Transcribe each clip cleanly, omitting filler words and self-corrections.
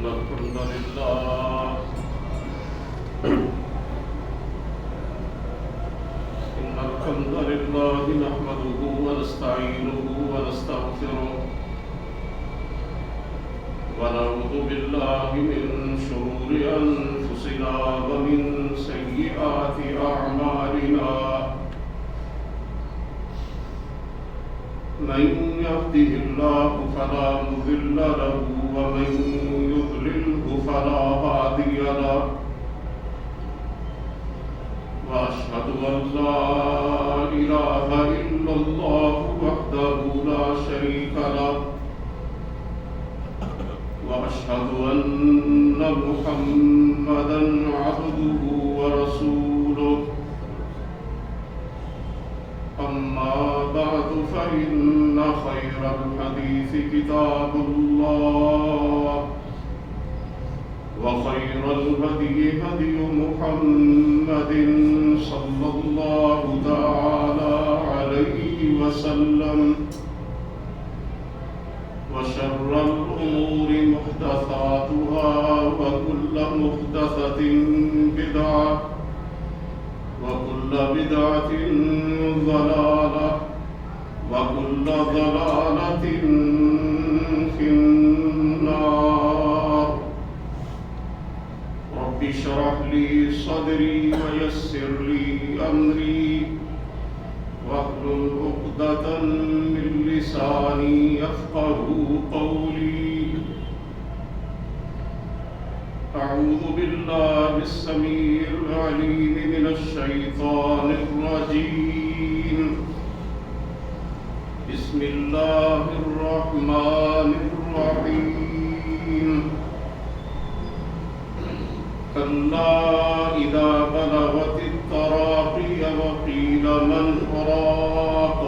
الحمد لله نحمده ونستعينه ونستغفره ونعوذ بالله من شرور أنفسنا ومن سيئات أعمالنا من يهده الله فلا مضل له ومن يضلله فلا هادي له وأشهد أن لا إله إلا الله وحده لا شريك له وأشهد أن محمدا عبده ورسوله أما بعد فإن خير الحديث كتاب الله وخير الهدي هدي محمد صلى الله تعالى عليه وسلم وشر الأمور محدثاتها وكل محدثة بدعة وكل بدعة ضلالة وكل ضلالة في النار رب اشرح لي صدري ويسر لي أمري واحلل عقدة من لساني يفقهوا قولي أعوذ بالله السميع العليم من الشيطان الرجيم بسم الله الرحمن الرحيم كلا إذا بلغت التراقي وقيل من راق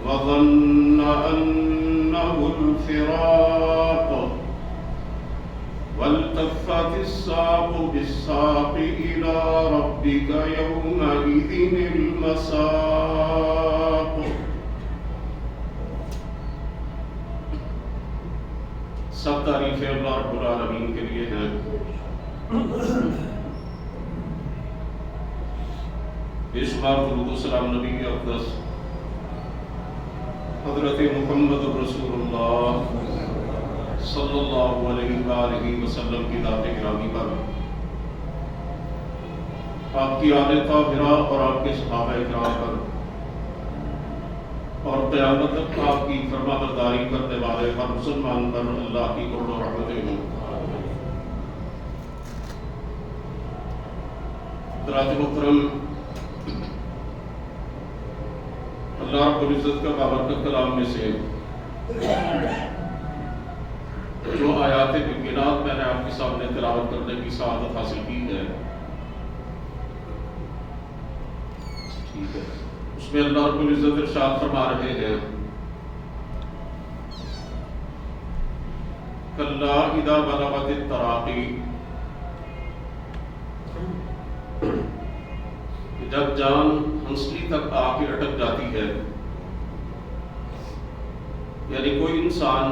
وظن أنه الفراق والتفت الساق بالساق إلى ربك يومئذ المساق سب تعریفیں اللہ رب العالمین کے لیے ہیں بے شمار درود و سلام نبی اقدس حضرت محمد رسول اللہ صلی اللہ علیہ وآلہ وسلم کی ذات گرامی پر، آپ کی آل طاہرہ اور آپ کے صحابہ کرام پر، اور قیامت تک آپ کی فرما برداری کرنے والے ہر مسلمان پر اللہ کی کروڑوں رحمتیں ہوں۔ حضرات محترم، اللہ رب العزت کا بابرکت کلام میں سے جو آیات بینات میں نے آپ کے سامنے تلاوت کرنے کی سعادت حاصل کی ہے، ٹھیک ہے، اس میں اللہ رب العزت ارشاد فرما رہے ہیں کلا اذا بلغت التراقی، جب جان ہنسلی تک آ کے اٹک جاتی ہے، یعنی کوئی انسان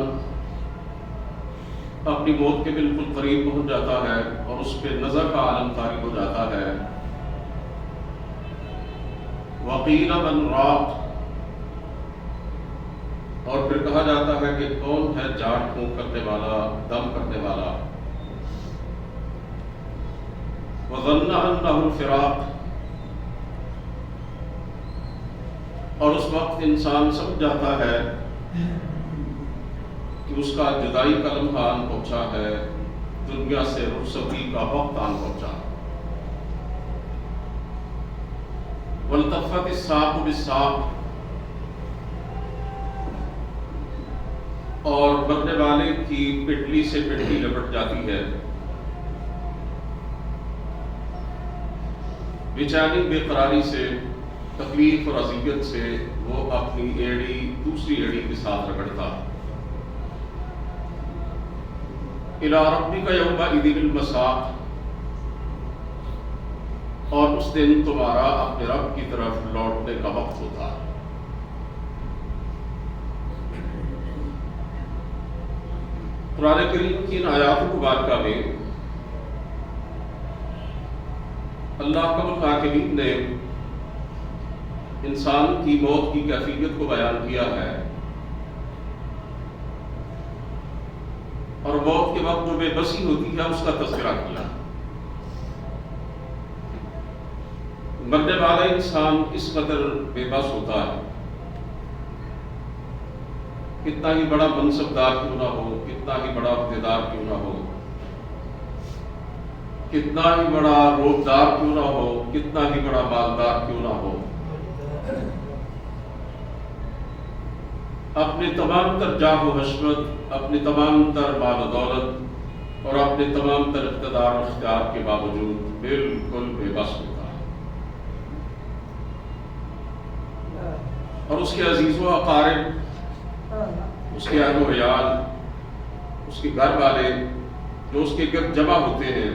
اپنی موت کے بالکل قریب پہنچ جاتا ہے اور اس پہ نظر کا عالم طاری ہو جاتا ہے، وقیل من راق، اور پھر کہا جاتا ہے کہ کون ہے جاٹ پھونک کرنے والا، دم کرنے والا، وظن انہ الفراق، اور اس وقت انسان سمجھ جاتا ہے کہ اس کا جدائی کا لمحہ آن پہنچا ہے، دنیا سے رخصتی کا وقت آن پہنچا۔ والتفت الساق بالساق، اور مرنے والے کی پٹلی سے پٹلی لپٹ جاتی ہے، بیچاری بے قراری سے، تکلیف اور اذیت سے وہ اپنی ایڑی دوسری ایڑی کے ساتھ رگڑتا۔ الی ربک یومئذ المساق، اور اس دن تمہارا اپنے رب کی طرف لوٹنے کا وقت ہوتا۔ قرآن کریم کی ان آیات مبارکہ میں اللہ رب العالمین نے انسان کی موت کی کیفیت کو بیان کیا ہے، اور موت کے وقت جو بے بسی ہوتی ہے اس کا تذکرہ کیا۔ مرنے والا انسان اس قدر بے بس ہوتا ہے، کتنا ہی بڑا منصبدار کیوں نہ ہو، کتنا ہی بڑا عہدیدار کیوں نہ ہو، کتنا ہی بڑا روزدار کیوں نہ ہو، کتنا ہی بڑا مالدار کیوں نہ ہو، اپنے تمام تر جاہ و حشمت، اپنے تمام تر مال و دولت اور اپنے تمام تر اقتدار و اختیار کے باوجود بالکل بے بس ہوتا ہے، اور اس کے عزیز و اقارب، اس کے اہل و عیال، اس کے گھر والے جو اس کے گرد جمع ہوتے ہیں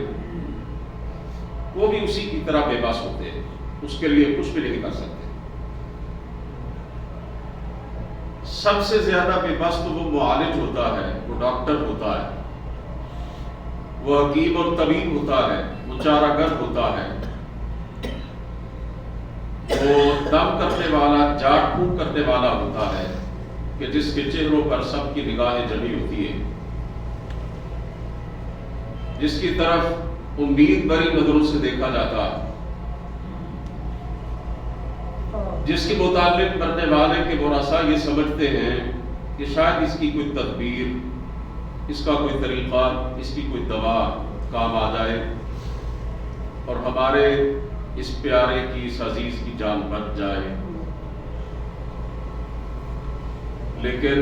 وہ بھی اسی کی طرح بے بس ہوتے ہیں، اس کے لیے کچھ بھی نہیں کر سکتے۔ سب سے زیادہ بے بس تو وہ معالج ہوتا ہے، وہ ڈاکٹر ہوتا ہے، وہ حکیم اور طبیب ہوتا ہے، وہ چارہ گر ہوتا ہے، وہ دم کرنے والا، جاڑ پھونک کرنے والا ہوتا ہے کہ جس کے چہروں پر سب کی نگاہیں جمی ہوتی ہیں، جس کی طرف امید بھری نظروں سے دیکھا جاتا ہے، جس کے متعلق مرنے والے کے ورثاء یہ سمجھتے ہیں کہ شاید اس کی کوئی تدبیر، اس کا کوئی طریقہ، اس کی کوئی دوا کام آ جائے اور ہمارے اس پیارے کی، اس عزیز کی جان بچ جائے، لیکن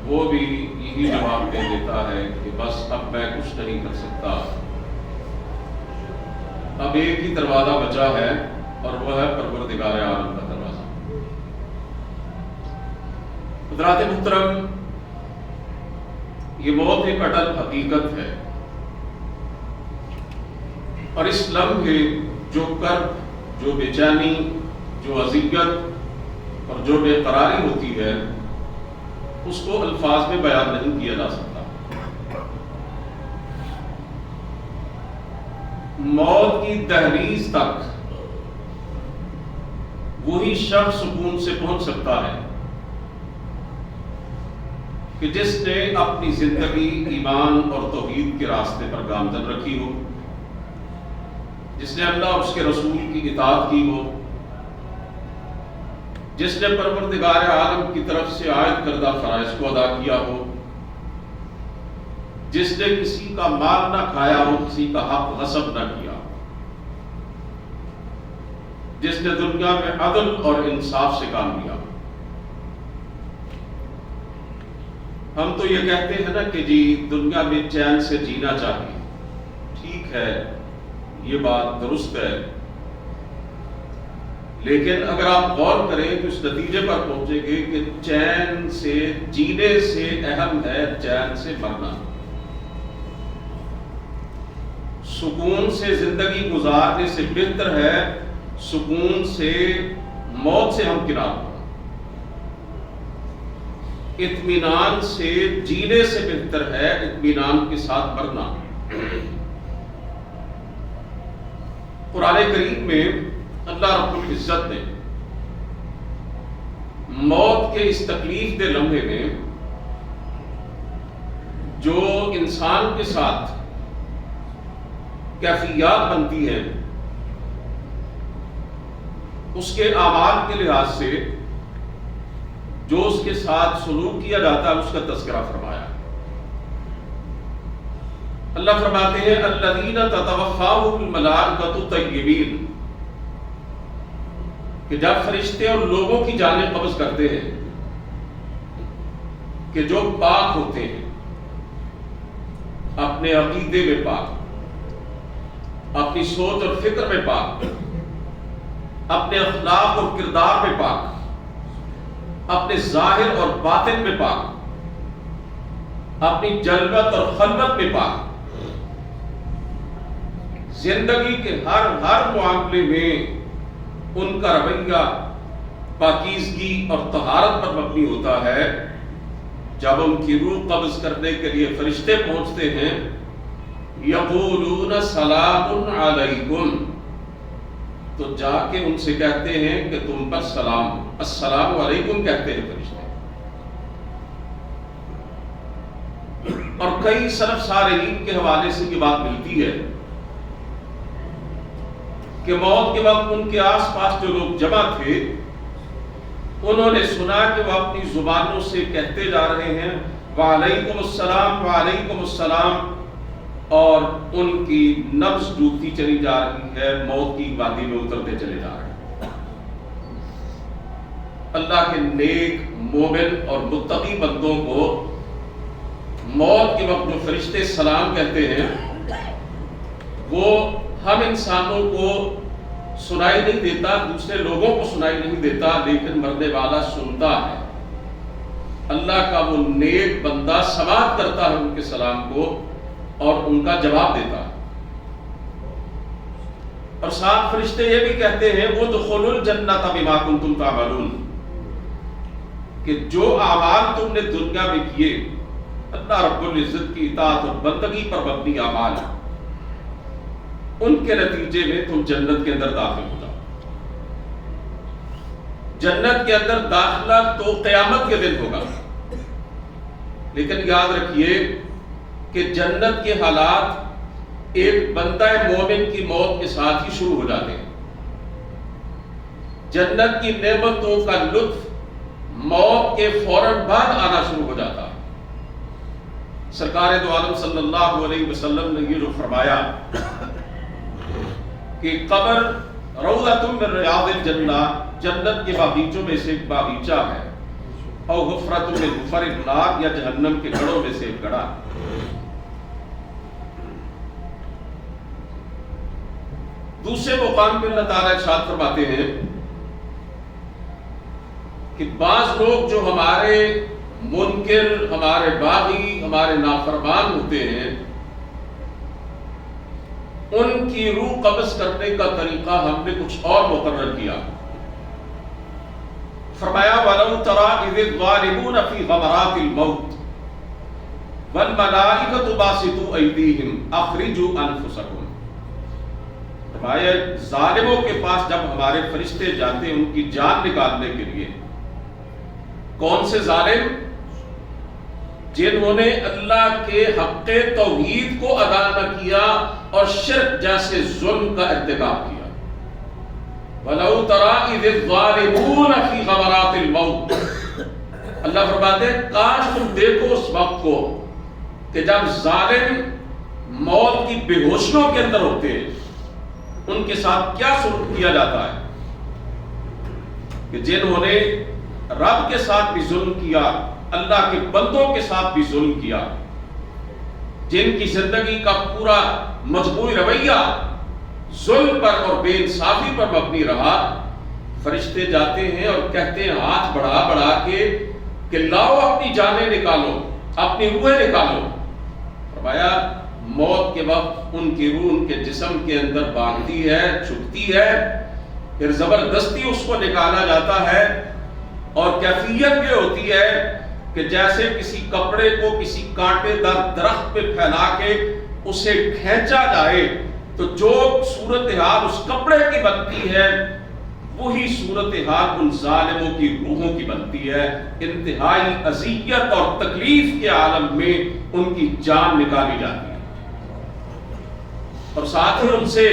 وہ بھی یہی جواب دے دیتا ہے کہ بس اب میں کچھ نہیں کر سکتا، اب ایک ہی دروازہ بچا ہے اور وہ ہے پروردگار عالم کا دروازہ۔ حضرات محترم، یہ موت ایک اٹل حقیقت ہے، اور اس لمحے جو کرب، جو بے چینی، جو اذیت اور جو بے قراری ہوتی ہے اس کو الفاظ میں بیان نہیں کیا جا سکتا۔ موت کی دہلیز تک وہی شخص سکون سے پہنچ سکتا ہے کہ جس نے اپنی زندگی ایمان اور توحید کے راستے پر گامزن رکھی ہو، جس نے اللہ اور اس کے رسول کی اطاعت کی ہو، جس نے پروردگار عالم کی طرف سے عائد کردہ فرائض کو ادا کیا ہو، جس نے کسی کا مال نہ کھایا ہو، کسی کا حق غصب نہ کیا، جس نے دنیا میں عدل اور انصاف سے کام لیا۔ ہم تو یہ کہتے ہیں نا کہ جی دنیا میں چین سے جینا چاہیے، ٹھیک ہے، یہ بات درست ہے، لیکن اگر آپ غور کریں تو اس نتیجے پر پہنچیں گے کہ چین سے جینے سے اہم ہے چین سے مرنا۔ سکون سے زندگی گزارنے سے بہتر ہے سکون سے موت سے ہمکنار ہونا۔ اطمینان سے جینے سے بہتر ہے اطمینان کے ساتھ مرنا۔ قرآن کریم میں اللہ رب العزت نے موت کے اس تکلیف دہ لمحے میں جو انسان کے ساتھ کیفیات بنتی ہیں اس کے اعمال کے لحاظ سے جو اس کے ساتھ سلوک کیا جاتا ہے اس کا تذکرہ فرمایا۔ اللہ فرماتے ہیں الذین تتوفاهم الملائکۃ طیبین، کہ جب فرشتے اور لوگوں کی جانیں قبض کرتے ہیں کہ جو پاک ہوتے ہیں، اپنے عقیدے میں پاک، اپنی سوچ اور فکر میں پاک، اپنے اخلاق اور کردار میں پاک، اپنے ظاہر اور باطن میں پاک، اپنی جلوت اور خلوت میں پاک، زندگی کے ہر معاملے میں ان کا رویہ پاکیزگی اور طہارت پر مبنی ہوتا ہے۔ جب ان کی روح قبض کرنے کے لیے فرشتے پہنچتے ہیں، یقولون سلام علیکم، تو جا کے ان سے کہتے ہیں کہ تم پر سلام، السلام علیکم کہتے ہیں فرشتے۔ اور کئی سلف صالحین کے حوالے سے یہ بات ملتی ہے کہ موت کے وقت ان کے آس پاس جو لوگ جمع تھے، انہوں نے سنا کہ وہ اپنی زبانوں سے کہتے جا رہے ہیں وعلیکم السلام وعلیکم السلام، اور ان کی نبض ڈوبتی چلی جا رہی ہے، موت کی وادی میں اترتے چلے جا رہے ہیں۔ اللہ کے نیک مومن اور متقی بندوں کو موت کے وقت جو فرشتے سلام کہتے ہیں وہ ہم انسانوں کو سنائی نہیں دیتا، دوسرے لوگوں کو سنائی نہیں دیتا، لیکن مرنے والا سنتا ہے۔ اللہ کا وہ نیک بندہ سماعت کرتا ہے ان کے سلام کو اور ان کا جواب دیتا ہے۔ اور ساتھ فرشتے یہ بھی کہتے ہیں ادخلوا الجنۃ بما کنتم تعملون، کہ جو اعمال تم نے دنیا میں کیے، اللہ رب العزت کی اطاعت اور بندگی پر مبنی اعمال ہیں، ان کے نتیجے میں تم جنت کے اندر داخل ہو جاؤ۔ جنت کے اندر داخلہ تو قیامت کے دن ہوگا، لیکن یاد رکھیے کہ جنت کے حالات ایک بندہ مومن کی موت کے ساتھ ہی شروع ہو جاتے ہیں۔ جنت کی نعمتوں کا لطف موت کے فوراً بعد آنا شروع ہو جاتا ہے۔ سرکار دو عالم صلی اللہ علیہ وسلم نے یہ جو فرمایا کہ قبر روضۃ من ریاض الجنہ، جنت کے باغیچوں میں سے ایک باغیچہ ہے، او حفرۃ من حفر النار، یا جہنم کے گڑھوں میں سے ایک گڑھا۔ دوسرے مقام پہ اللہ تعالیٰ ارشاد فرماتے ہیں کہ بعض لوگ جو ہمارے منکر، ہمارے باغی، ہمارے نافرمان ہوتے ہیں، ان کی روح قبض کرنے کا طریقہ ہم نے کچھ اور مقرر کیا۔ فرمایا وَلَوْ تَرَىٰ إِذِ الظَّالِمُونَ فِي غَمَرَاتِ الْمَوْتِ وَالْمَلَائِكَةُ بَاسِطُو أَيْدِيهِمْ أَخْرِجُوا أَنفُسَكُمْ۔ فرمایا ظالموں کے پاس جب ہمارے فرشتے جاتے ہیں ان کی جان نکالنے کے لیے، کون سے ظالم؟ جنہوں نے اللہ کے حق توحید کو ادا نہ کیا اور شرک جیسے ظلم کا ارتکاب کیا۔ وَلَوْ تَرَىٰ إِذِ الظَّالِمُونَ فِي غَمَرَاتِ الْمَوْتِ، اللہ فرماتے ہیں کاش تم دیکھو اس وقت کو کہ جب ظالم موت کی بے ہوشیوں کے اندر ہوتے ہیں، ان کے ساتھ کیا سلوک کیا جاتا ہے، کہ جنہوں نے رب کے ساتھ بھی ظلم کیا، اللہ کے بندوں کے ساتھ بھی ظلم کیا، جن کی زندگی کا پورا مجموعی رویہ ظلم پر اور بے انصافی پر مبنی رہا، فرشتے جاتے ہیں اور کہتے ہیں ہاتھ بڑھا بڑھا کے کہ لاؤ اپنی جانیں نکالو، اپنی روحیں نکالو۔ فرمایا موت کے وقت ان کی روح ان کے جسم کے اندر باندھتی ہے، چھپتی ہے، پھر زبردستی اس کو نکالا جاتا ہے، اور کیفیت یہ ہوتی ہے کہ جیسے کسی کپڑے کو کسی کانٹے دار درخت پہ پھیلا کے اسے کھینچا جائے تو جو صورتحال اس کپڑے کی بنتی ہے وہی صورتحال ان ظالموں کی روحوں کی بنتی ہے۔ انتہائی اذیت اور تکلیف کے عالم میں ان کی جان نکالی جاتی ہے، اور ساتھ ہی ان سے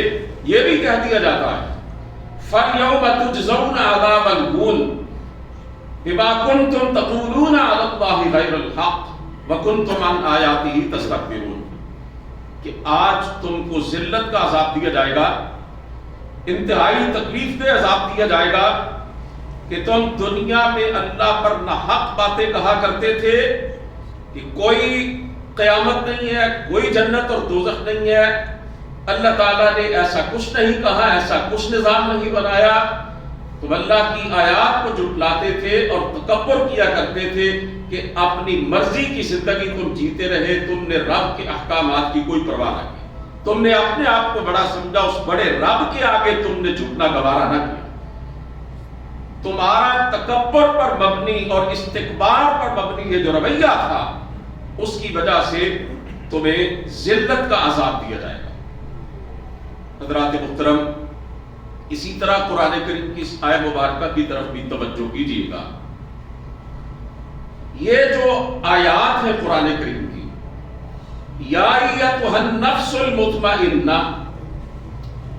یہ بھی کہہ دیا جاتا ہے فَالْيَوْمَ تُجْزَوْنَ عَذَابَ الْهُونِ بِمَا كُنْتُمْ تَقُولُونَ عَلَى اللَّهِ غَيْرَ الْحَقِّ وَكُنْتُمْ عَنْ آيَاتِهِ تَسْتَكْبِرُونَ، کہ آج تم کو ذلت کا عذاب دیا جائے گا، انتہائی تکلیف دہ عذاب دیا جائے گا کہ تم دنیا میں اللہ پر ناحق باتیں کہا کرتے تھے کہ کوئی قیامت نہیں ہے، کوئی جنت اور دوزخ نہیں ہے، اللہ تعالیٰ نے ایسا کچھ نہیں کہا، ایسا کچھ نظام نہیں بنایا۔ تم اللہ کی آیات کو جھٹلاتے تھے اور تکبر کیا کرتے تھے کہ اپنی مرضی کی زندگی تم جیتے رہے، تم نے رب کے احکامات کی کوئی پرواہ نہ کی، تم نے اپنے آپ کو بڑا سمجھا، اس بڑے رب کے آگے تم نے جھکنا گوارا نہ کیا۔ تمہارا تکبر پر مبنی اور استکبار پر مبنی یہ جو رویہ تھا، اس کی وجہ سے تمہیں ذلت کا عذاب دیا جائے گا۔ حضرات محترم، اسی طرح قرآن کریم کی اس آیہ مبارکہ کی طرف بھی توجہ کیجیے گا۔ یہ جو آیات ہیں قرآن کریم کی، یا ایتھا النفس المطمئنہ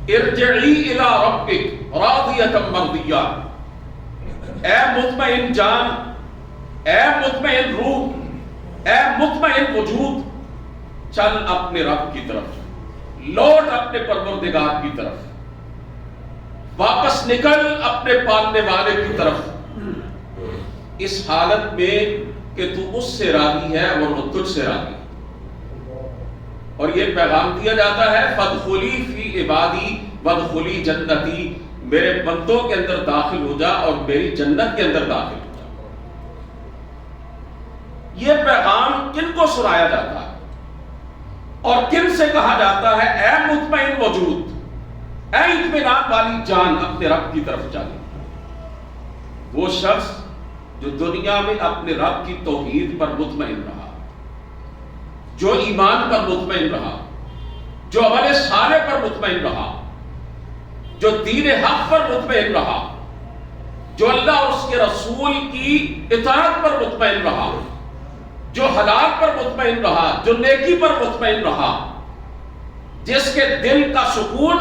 ارجعی الی ربک راضیۃ مرضیہ، اے مطمئن جان، اے مطمئن روح، اے مطمئن وجود، چل اپنے رب کی طرف، لوٹ اپنے پروردگار کی طرف، واپس نکل اپنے پالنے والے کی طرف، اس حالت میں کہ تو اس سے راضی ہے اور وہ تجھ سے راضی ہے۔ اور یہ پیغام دیا جاتا ہے فادخلی فی عبادی وادخلی جنتی، میرے بندوں کے اندر داخل ہو جا اور میری جنت کے اندر داخل ہو جا۔ یہ پیغام کن کو سنایا جاتا ہے اور کن سے کہا جاتا ہے؟ اے مطمئن وجود، اے اطمینان والی جان، اپنے رب کی طرف چاہیے۔ وہ شخص جو دنیا میں اپنے رب کی توحید پر مطمئن رہا، جو ایمان پر مطمئن رہا، جو عمل صالح پر مطمئن رہا، جو دین حق پر مطمئن رہا، جو اللہ اور اس کے رسول کی اطاعت پر مطمئن رہا، جو حلال پر مطمئن رہا، جو نیکی پر مطمئن رہا، جس کے دل کا سکون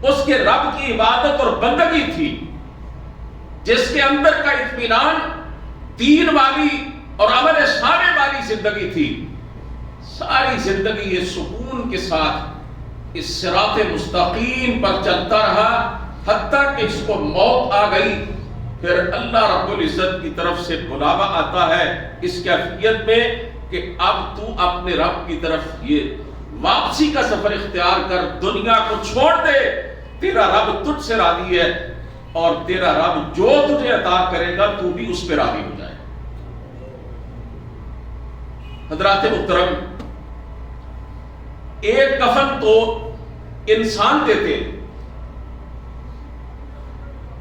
اس کے رب کی عبادت اور بندگی تھی، جس کے اندر کا اطمینان دین والی اور عمل صالح والی زندگی تھی، ساری زندگی یہ سکون کے ساتھ اس صراط مستقیم پر چلتا رہا، حتیٰ کہ اس کو موت آ گئی۔ پھر اللہ رب العزت کی طرف سے بلاوا آتا ہے اس کیفیت میں کہ اب تو اپنے رب کی طرف یہ واپسی کا سفر اختیار کر، دنیا کو چھوڑ دے، تیرا رب تجھ سے راضی ہے اور تیرا رب جو تجھے عطا کرے گا تو بھی اس پہ راضی ہو جائے۔ حضرات محترم، ایک کفن تو انسان دیتے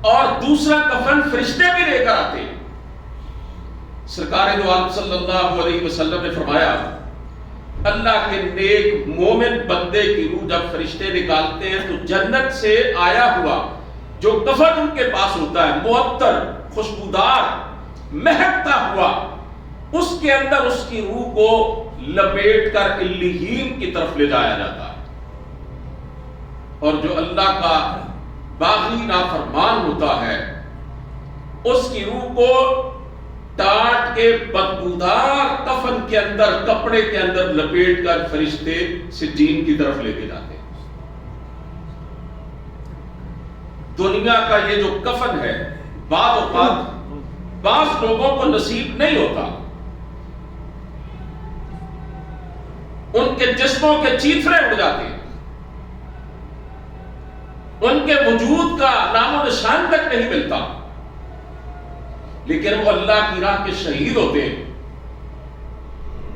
اور دوسرا کفن فرشتے بھی لے کر آتے۔ سرکار دو عالم صلی اللہ علیہ وسلم نے فرمایا، اللہ کے نیک مومن بندے کی روح جب فرشتے نکالتے ہیں تو جنت سے آیا ہوا جو کفن ان کے پاس ہوتا ہے، معطر، خوشبودار، مہکتا ہوا، اس کے اندر اس کی روح کو لپیٹ کر علیین کی طرف لے جایا جاتا ہے۔ اور جو اللہ کا باغی نافرمان ہوتا ہے، اس کی روح کو ٹاٹ کے بدبودار کفن کے اندر، کپڑے کے اندر لپیٹ کر فرشتے سجین کی طرف لے کے جاتے ہیں۔ دنیا کا یہ جو کفن ہے، بعض اوقات بعض لوگوں کو نصیب نہیں ہوتا، ان کے جسموں کے چیتھڑے اڑ جاتے ہیں، ان کے وجود کا نام و نشان تک نہیں ملتا، لیکن وہ اللہ کی راہ کے شہید ہوتے ہیں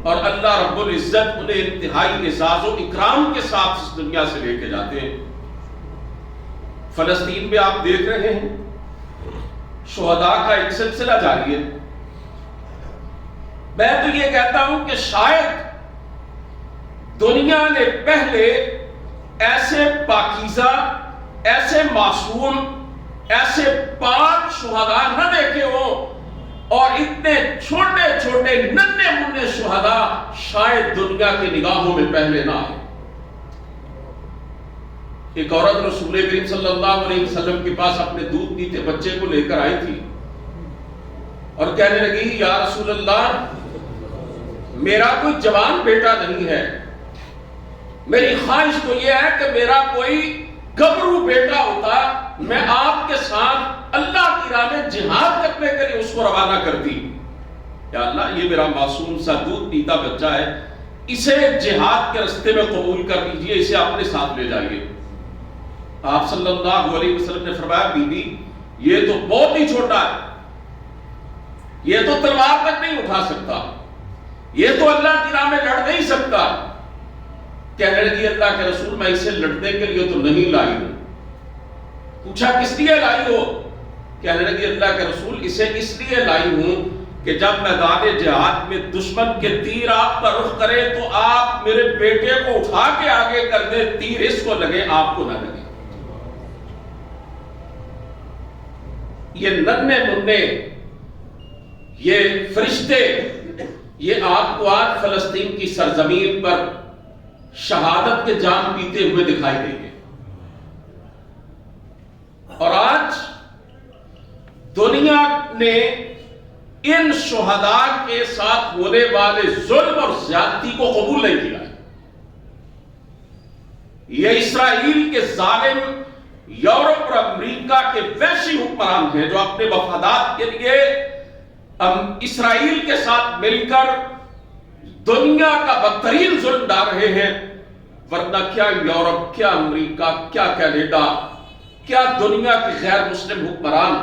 اور اللہ رب العزت انہیں انتہائی اعزاز و اکرام کے ساتھ اس دنیا سے لے کے جاتے ہیں۔ فلسطین میں آپ دیکھ رہے ہیں شہداء کا ایک سلسلہ جاری ہے۔ میں تو یہ کہتا ہوں کہ شاید دنیا نے پہلے ایسے پاکیزہ، ایسے معصوم، ایسے پاک شہداء نہ دیکھے ہوں، اور اتنے چھوٹے چھوٹے ننھے منھے شہداء شاید دنیا کی نگاہوں میں پہلے نہ آئے۔ ایک عورت رسول کریم صلی اللہ علیہ وسلم کے پاس اپنے دودھ پیتے بچے کو لے کر آئی تھی اور کہنے لگی، یا رسول اللہ، میرا کوئی جوان بیٹا نہیں ہے، میری خواہش تو یہ ہے کہ میرا کوئی گبرو بیٹا ہوتا، میں آپ کے ساتھ اللہ کی راہ میں جہاد کرنے کے لیے اس کو روانہ کرتی۔ یا اللہ، یہ میرا معصوم سا دودھ پیتا بچہ ہے، اسے جہاد کے راستے میں قبول کر لیجئے، اسے اپنے ساتھ لے جائیے۔ آپ صلی اللہ علیہ وسلم نے فرمایا، بی بی، یہ تو بہت ہی چھوٹا ہے، یہ تو تلوار تک نہیں اٹھا سکتا، یہ تو اللہ کی راہ میں لڑ نہیں سکتا۔ کہنے لگی، اللہ کے رسول، میں اسے لڑنے کے لیے تو نہیں لائی ہوں۔ پوچھا، کس لیے لائی ہو؟ کہنے لگی اللہ کے رسول اسے اس لیے لائی ہوں کہ جب میدان جہاد میں دشمن کے تیر آپ پر رخ کرے تو آپ میرے بیٹے کو اٹھا کے آگے کر دیں، تیر اس کو لگے آپ کو نہ لگے۔ یہ ننھے منھے یہ فرشتے یہ آپ کو آج فلسطین کی سرزمین پر شہادت کے جام پیتے ہوئے دکھائی دیں گے، اور آج دنیا نے ان شہداء کے ساتھ ہونے والے ظلم اور زیادتی کو قبول نہیں کیا ہے۔ یہ اسرائیل کے ظالم یورپ اور امریکہ کے وحشی حکمران ہیں جو اپنے مفادات کے لیے اسرائیل کے ساتھ مل کر دنیا کا بدترین ظلم ڈال رہے ہیں، ورنہ کیا یورپ، کیا امریکہ، کیا کینیڈا، کیا دنیا کے غیر مسلم حکمران،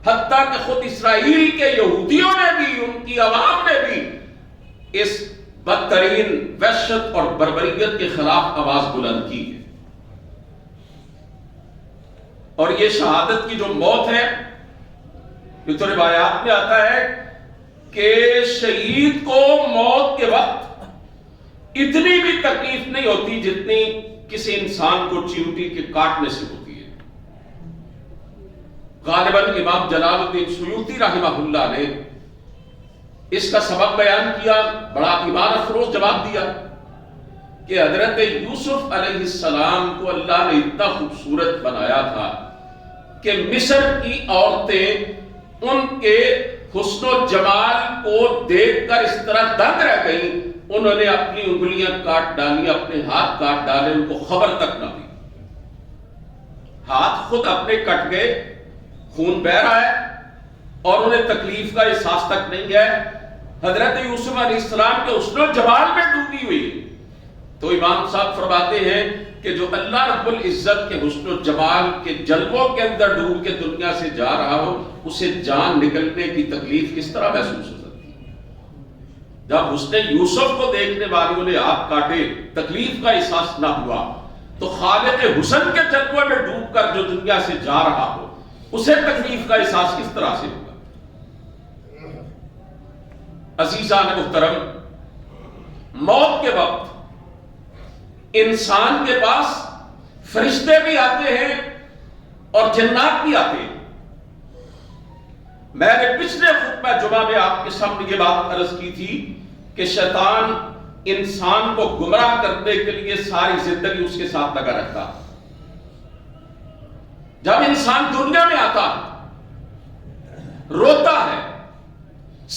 حتیٰ کہ خود اسرائیل کے یہودیوں نے بھی، ان کی عوام نے بھی اس بدترین وحشت اور بربریت کے خلاف آواز بلند کی ہے۔ اور یہ شہادت کی جو موت ہے، یہ تو روایات میں آتا ہے کہ شہید کو موت کے وقت اتنی بھی تکلیف نہیں ہوتی جتنی کسی انسان کو چیونٹی کے کاٹنے سے ہوتی ہے۔ غالباً امام جلال الدین سیوطی رحمہ اللہ نے اس کا سبب بیان کیا، بڑا ایمان افروز جواب دیا کہ حضرت یوسف علیہ السلام کو اللہ نے اتنا خوبصورت بنایا تھا کہ مصر کی عورتیں ان کے حسن و جمال کو دیکھ کر اس طرح دنگ رہ گئیں، انہوں نے اپنی انگلیاں کاٹ ڈالی، اپنے ہاتھ کاٹ ڈالے، ان کو خبر تک نہ ہوئی۔ ہاتھ خود اپنے کٹ گئے، خون بہ رہا ہے اور انہیں تکلیف کا احساس تک نہیں ہے۔ حضرت یوسف علیہ السلام کے حسن و جمال میں ڈوبی ہوئی۔ تو امام صاحب فرماتے ہیں کہ جو اللہ رب العزت کے حسن و جمال کے جلووں کے اندر ڈوب کے دنیا سے جا رہا ہو، اسے جان نکلنے کی تکلیف کس طرح محسوس ہو سکتی ہے؟ جب حسن یوسف کو دیکھنے والوں نے ہاتھ کاٹے، تکلیف کا احساس نہ ہوا، تو خالق حسن کے جلوے میں ڈوب کر جو دنیا سے جا رہا ہو، اسے تکلیف کا احساس کس طرح سے ہوگا؟ عزیزان محترم، موت کے وقت انسان کے پاس فرشتے بھی آتے ہیں اور جنات بھی آتے ہیں۔ میں نے پچھلے خطبہ جمعہ میں آپ کے سامنے یہ بات عرض کی تھی کہ شیطان انسان کو گمراہ کرنے کے لیے ساری زندگی اس کے ساتھ لگا رہتا ہے۔ جب انسان دنیا میں آتا ہے، روتا ہے،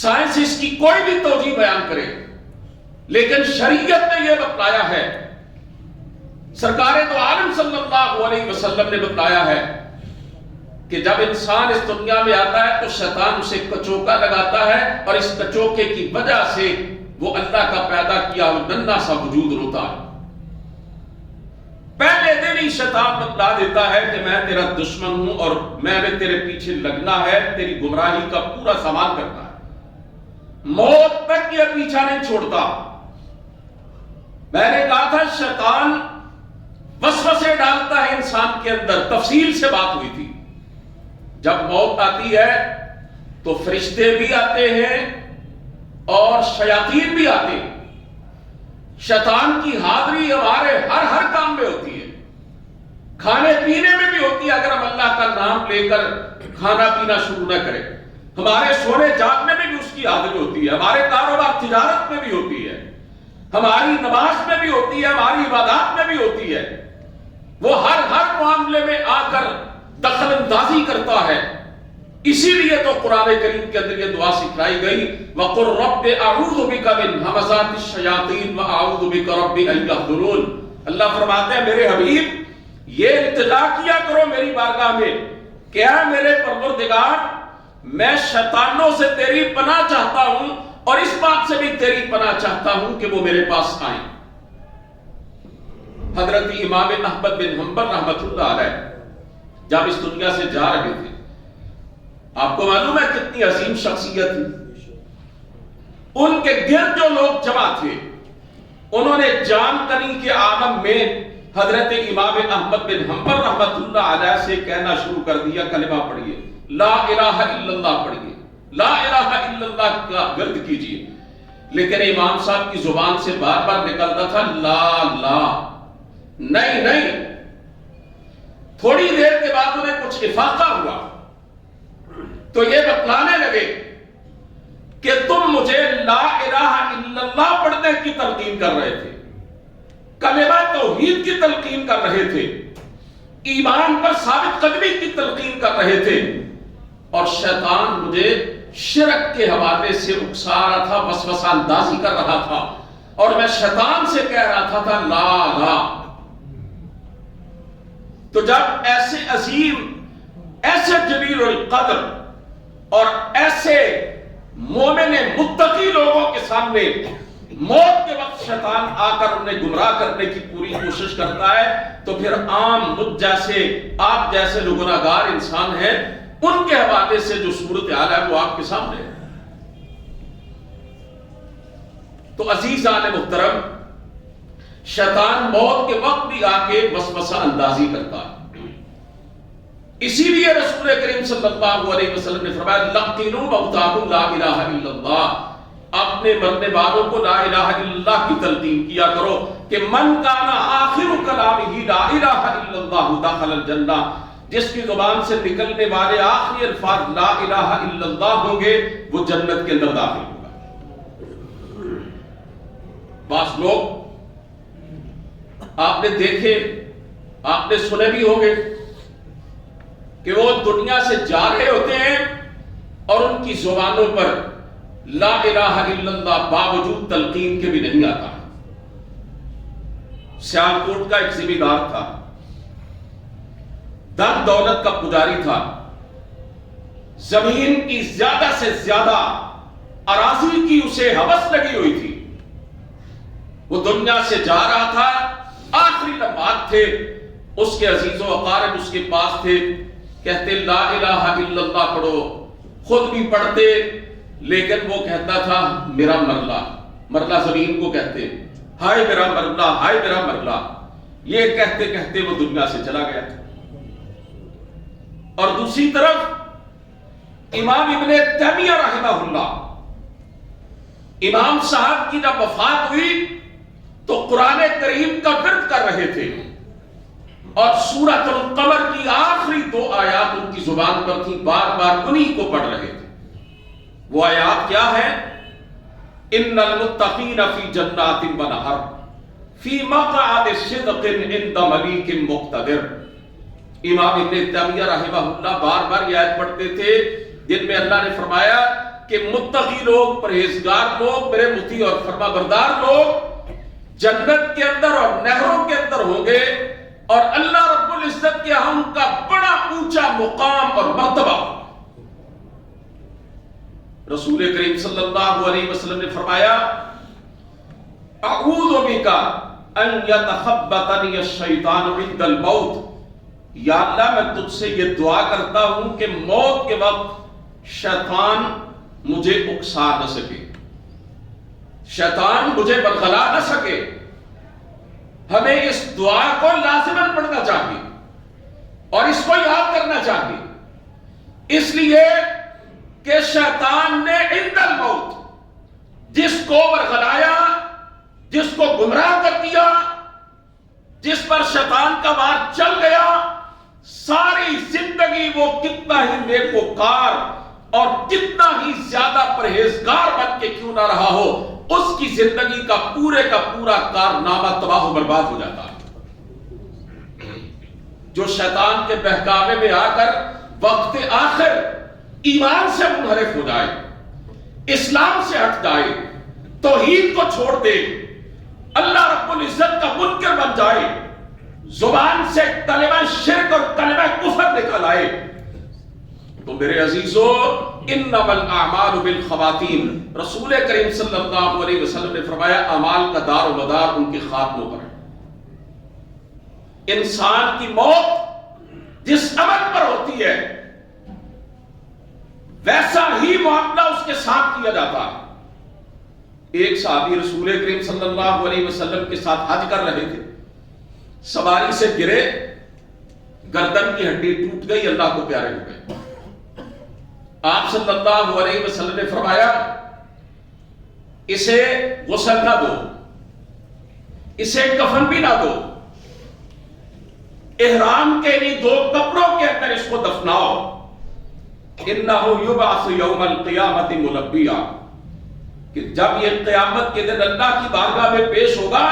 سائنس اس کی کوئی بھی توجیہ بیان کرے، لیکن شریعت نے یہ بتلایا ہے، سرکار تو عالم صلی اللہ علیہ وسلم نے بتلایا ہے کہ جب انسان اس دنیا میں آتا ہے تو شیطان اسے کچوکا لگاتا ہے، اور اس کچوکے کی وجہ سے وہ اللہ کا پیدا کیا ہوا ننھا سا وجود روتا ہے۔ پہلے دن ہی شیطان بتلا دیتا ہے کہ میں تیرا دشمن ہوں اور میں نے تیرے پیچھے لگنا ہے، تیری گمراہی کا پورا سامان کرنا ہے۔ موت تک یہ پیچھا نہیں چھوڑتا۔ میں نے کہا تھا شیطان وسوسے ڈالتا ہے انسان کے اندر، تفصیل سے بات ہوئی تھی۔ جب موت آتی ہے تو فرشتے بھی آتے ہیں اور شیاطین بھی آتے ہیں۔ شیطان کی حاضری ہمارے ہر کام میں ہوتی ہے، کھانے پینے میں بھی ہوتی ہے اگر ہم اللہ کا نام لے کر کھانا پینا شروع نہ کریں۔ ہمارے سونے جاگنے میں بھی اس کی حاضری ہوتی ہے، ہمارے کاروبار تجارت میں بھی ہوتی ہے، ہماری نماز میں بھی ہوتی ہے، ہماری عبادات میں بھی ہوتی ہے۔ وہ ہر معاملے میں آ کر دخل اندازی کرتا ہے۔ اسی لیے تو قرآن کریم کے اندر یہ دعا سکھلائی گئی، وَقُلْ رَبِّ أَعُوذُ بِكَ مِنْ ہَمَزَاتِ الشَّيَاطِينِ وَأَعُوذُ بِكَ رَبِّ أَن يَحْضُرُونِ۔ اللہ فرماتے ہیں میرے حبیب یہ التجا کیا کرو میری بارگاہ میں کہ اے میرے پروردگار، میں شیطانوں سے تیری پناہ چاہتا ہوں اور اس بات سے بھی تیری پناہ چاہتا ہوں کہ وہ میرے پاس آئیں۔ حضرت امام احمد بن حنبل رحمۃ اللہ علیہ جب اس دنیا سے جا رہے تھے، آپ کو معلوم ہے کتنی عظیم شخصیت تھی، ان کے گرد جو لوگ جمع تھے انہوں نے جان کنی کے عالم میں حضرت امام احمد بن حنبل رحمۃ اللہ علیہ سے کہنا شروع کر دیا، کلمہ پڑھیے لا الہ الا اللہ پڑھیے، لا الہ الا اللہ کا ورد کیجیے، لیکن امام صاحب کی زبان سے بار بار نکلتا تھا لا نہیں نہیں۔ تھوڑی دیر کے بعد انہیں کچھ افاقہ ہوا تو یہ بتلانے لگے کہ تم مجھے لا الہ الا اللہ پڑھنے کی تلقین کر رہے تھے، کلمہ توحید کی تلقین کر رہے تھے، ایمان پر ثابت قدمی کی تلقین کر رہے تھے، اور شیطان مجھے شرک کے حوالے سے اکسا رہا تھا، وسوسہ اندازی کر رہا تھا، اور میں شیطان سے کہہ رہا تھا لا۔ تو جب ایسے عظیم، ایسے جلیل القدر اور ایسے مومن متقی لوگوں کے سامنے موت کے وقت شیطان آ کر انہیں گمراہ کرنے کی پوری کوشش کرتا ہے، تو پھر عام مجھ جیسے، آپ جیسے جو گناہگار انسان ہیں، ان کے حوالے سے جو صورتحال ہے وہ آپ کے سامنے ہے۔ تو عزیزان محترم، شیطان موت کے وقت بھی آ کے وسوسہ اندازی کرتا ہے۔ اسی لیے رسول کریم صلی اللہ علیہ وسلم نے فرمایا لقنوا موتاکم لا الہ الا اللہ، اپنے مرنے والوں کو لا الہ الا اللہ کی تلقین کیا کرو کہ من کان آخر کلامہ لا الہ الا اللہ دخل الجنہ، جس کی زبان سے نکلنے والے آخری الفاظ لا الہ الا اللہ ہوں گے وہ جنت کے اندر داخل ہوگا۔ بعض لوگ آپ نے دیکھے، آپ نے سنے بھی ہوں گے کہ وہ دنیا سے جا رہے ہوتے ہیں اور ان کی زبانوں پر لا الہ الا اللہ باوجود تلقین کے بھی نہیں آتا۔ سیالکوٹ کا ایک ذمہ دار تھا، دن دولت کا پجاری تھا، زمین کی زیادہ سے زیادہ اراضی کی اسے ہوس لگی ہوئی تھی، وہ دنیا سے جا رہا تھا، آخری لمحات تھے، اس کے عزیز و اقارب اس کے پاس تھے، کہتے لا الہ الا اللہ پڑھو، خود بھی پڑھتے، لیکن وہ کہتا تھا میرا مرلہ، مرلہ زمین کو کہتے، ہائے میرا مرلہ، ہائے میرا مرلہ، یہ کہتے کہتے وہ دنیا سے چلا گیا۔ اور دوسری طرف امام ابن تیمیہ رحمہ اللہ، امام صاحب کی جب وفات ہوئی تو قرآن کریم کا ورد کر رہے تھے، اور سورۃ القمر کی آخری 2 آیات ان کی زبان پر تھی، بار بار انہی کو پڑھ رہے تھے۔ وہ آیات کیا ہے؟ ان المتقین فی جنات و نہر فی مقعد صدق عند ملیک مقتدر۔ امام ابن تیمیہ رحمہ اللہ بار بار یہ آیت پڑھتے تھے جن میں اللہ نے فرمایا کہ متقی لوگ، پرہیزگار لوگ، میرے مطیع اور فرما بردار لوگ جنت کے اندر اور نہروں کے اندر ہوں گے، اور اللہ رب العزت کے ہاں ان کا بڑا اونچا مقام اور مرتبہ۔ رسول کریم صلی اللہ علیہ وسلم نے فرمایا اعوذ بک ان یتخبطنی الشیطان عند الموت، یا اللہ میں تجھ سے یہ دعا کرتا ہوں کہ موت کے وقت شیطان مجھے اکسا نہ سکے، شیطان مجھے برگلا نہ سکے۔ ہمیں اس دعا کو لازماً پڑھنا چاہیے اور اس کو یاد کرنا چاہیے، اس لیے کہ شیطان نے عند الموت جس کو برگلایا، جس کو گمراہ کر دیا، جس پر شیطان کا وار چل گیا، ساری زندگی وہ کتنا ہی نیکوکار اور کتنا ہی زیادہ پرہیزگار بن کے کیوں نہ رہا ہو، اس کی زندگی کا پورا کارنامہ تباہ و برباد ہو جاتا ہے۔ جو شیطان کے بہکاوے میں آ کر وقت آخر ایمان سے منحرف ہو جائے، اسلام سے ہٹ جائے، توحید کو چھوڑ دے، اللہ رب العزت کا منکر بن جائے، زبان سے کلمہ شرک اور کلمہ کفر نکل آئے، تو میرے عزیزو انما الاعمال بالخواتیم، رسول کریم صلی اللہ علیہ وسلم نے فرمایا اعمال کا دار و مدار ان کے خاتموں پر ہے۔ انسان کی موت جس عمل پر ہوتی ہے ویسا ہی معاملہ اس کے ساتھ کیا جاتا ہے۔ ایک صحابی رسول کریم صلی اللہ علیہ وسلم کے ساتھ حج کر رہے تھے، سواری سے گرے، گردن کی ہڈی ٹوٹ گئی، اللہ کو پیارے ہو گئے۔ آپ صلی اللہ علیہ وسلم نے فرمایا اسے غسل نہ دو، اسے کفن بھی نہ دو، احرام کے لیے 2 کپڑوں کے اندر اس کو دفناؤ، انہ یبعث یوم القیامت ملبیا، کہ جب یہ قیامت کے دن اللہ کی بارگاہ میں پیش ہوگا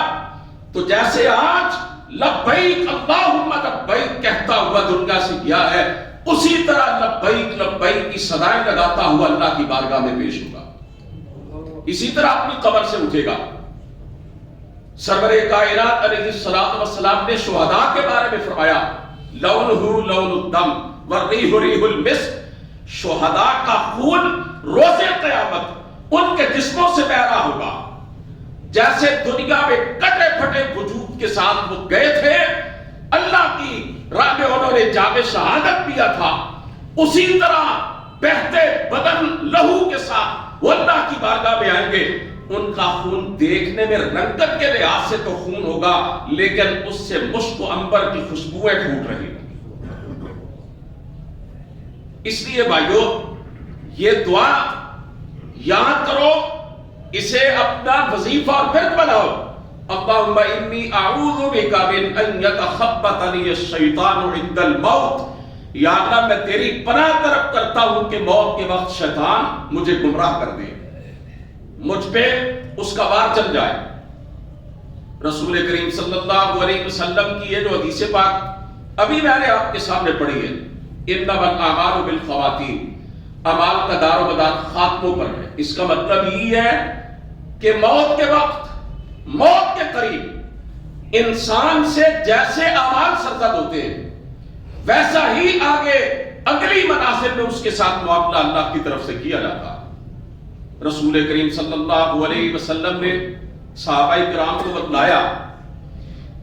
تو جیسے آج لبیک اللہم لبیک کہتا ہوا دنیا سے گیا ہے، اسی طرح لبیک لبیک کی صدائیں لگاتا ہوا اللہ کی بارگاہ میں پیش ہوگا، اسی طرح اپنی قبر سے اٹھے گا۔ سرور کائنات علیہ الصلوۃ والسلام نے شہداء کے بارے میں فرمایا لونہ لون الدم والریح ریح المسک، شہداء کا خون روز قیامت ان کے جسموں سے بہ رہا ہوگا، جیسے دنیا میں کٹے پھٹے وجود کے ساتھ وہ گئے تھے، اللہ کی راہ میں انہوں نے جام شہادت پیا تھا، اسی طرح بہتے بدن لہو کے ساتھ وہ اللہ کی بارگاہ میں آئیں گے۔ ان کا خون دیکھنے میں رنگت کے لحاظ سے تو خون ہوگا، لیکن اس سے مشک و عنبر کی خوشبوئیں پھوٹ رہی ہیں۔ اس لیے بھائیو یہ دعا یاد کرو، اسے اپنا وظیفہ اور ورد بناؤ۔ اللہم انی اعوذ بک من ان یتخبطنی الشیطان عند الموت، یا اللہ میں تیری پناہ طلب کرتا ہوں کہ موت کے وقت شیطان مجھے گمراہ کر دے، مجھ پہ اس کا وار چل جائے۔ رسول کریم صلی اللہ علیہ وسلم کی یہ جو حدیث پاک ابھی میں نے آپ کے سامنے پڑھی ہے، انما الاعمال بالخواتیم، اعمال کا دار و مدار خاتموں پر ہے۔ اس کا مطلب یہ ہے کہ موت کے وقت، موت کے قریب انسان سے جیسے اعمال سرزد ہوتے ہیں ویسا ہی آگے اگلی منازل میں اس کے ساتھ معاملہ اللہ کی طرف سے کیا جاتا ہے۔ رسول کریم صلی اللہ علیہ وسلم نے صحابہ کرام کو بتلایا